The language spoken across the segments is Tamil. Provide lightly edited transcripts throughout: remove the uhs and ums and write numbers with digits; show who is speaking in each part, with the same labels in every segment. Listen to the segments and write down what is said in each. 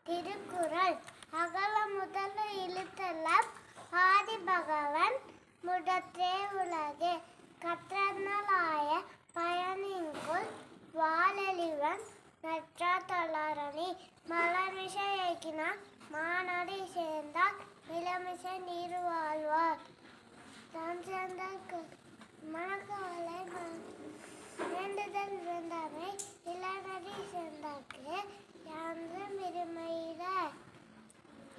Speaker 1: திருக்குறள் அகல முதல இழுத்தெல்லாம் ஆதி பகவன் முதற்றே உலகு கற்றனலாய பயனின்குள் வாழலிவன் நற்றா தளரணி மலர் விஷயக்கினான் மானடி சேர்ந்தால் இளமிசை நீர் வாழ்வார் தான் சேர்ந்தால் மணக்கவலை வேண்டுதல் வேண்டாமை இளநடி சேர்ந்தாக்கு யாந்திரம் இருமையில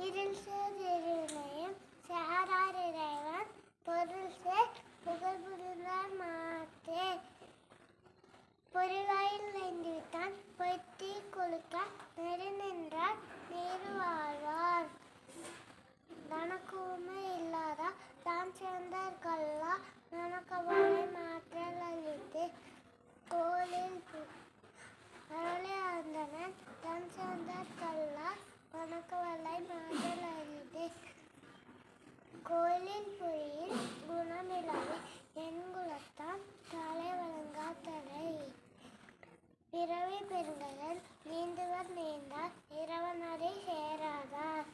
Speaker 1: இருள் சேர் இருணையும் சேரார் இறைவன் பொருள் சேர் புகழ் புரிந்தார் மாற்றே பொறிவாயில் வேண்டிவிட்டான் பொய்த்தி கொழுக்க நெறி நின்றார் நீர் வாழ்வார் தனக்குமை இல்லாத தான் சேர்ந்தார் கல்லா நனக்கவலை மாற்றல் அளித்து கோலில் அருளை ஆழ்ந்தனன் தான் சேர்ந்தார் கல்லா வணக்கவலை மாற்றல் அளித்து கோயிலில் பொறியில் குணமில்லாத என் குலத்தான் தலை வழங்கா தடை பிறவி பெருங்கடல் நீந்துவர் நீந்தார் இரவனரை சேராதார்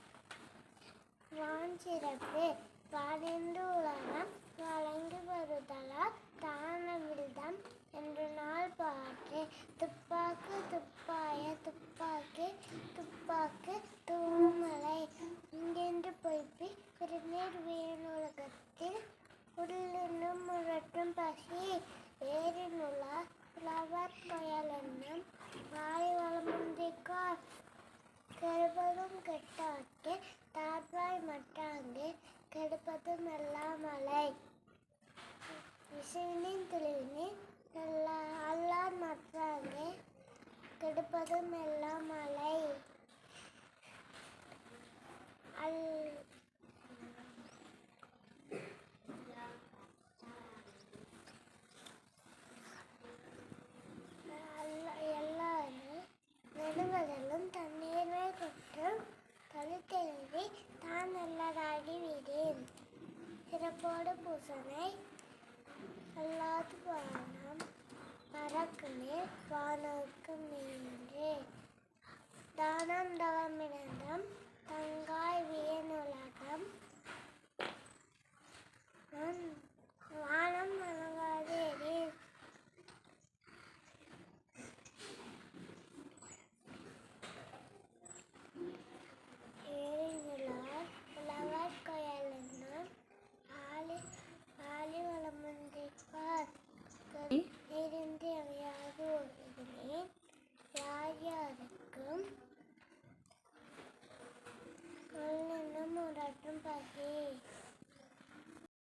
Speaker 1: வாஞ்சிறப்பு வானின்று உலகம் வழங்கி வருதலால் தானவில்தம் என்று நாள் பாற்று துப்பாக்கு துப்பாய துப்பாக்கி துப்பாக்கு தூமலை இங்கென்று பொய்ப்பி திருநீர் வீணுலகத்தில் உருளினும் முரட்டும் பசி ஏறினுள்ளார் புலவர் கொயலென்னும் வாய் வளமுந்திக்கார் கெடுப்பதும் கெட்டார்க்கு தாழ்வாய் மட்டாங்கு கெடுப்பதும் எல்லாம் மலை விசுவினின் தெளிவினின் அல்லார் மற்றாங்கு கெடுப்பதும் எல்லாம் மலை எல்லாரும் நெடுங்கடலும் தண்ணீரை கொட்டும் தழுத்தெழுதி தான் நல்லதாகி விடேன் சிறப்போடு பூசனை அல்லாது வானம் பறக்கு மேல் வானோருக்கு மீன்றே தானம் தவமிடந்தம் தங்காய் வியனுலகம் வானம் வணங்காதே ஏறினுள்ளார் புலவர் கொயலென்னும் ஆலி வளமுந்திப்பார் இருந்து அமையாது ஒழுகினேன் யார் யாருக்கும் கொள்ளினும் உடற்றும் பசி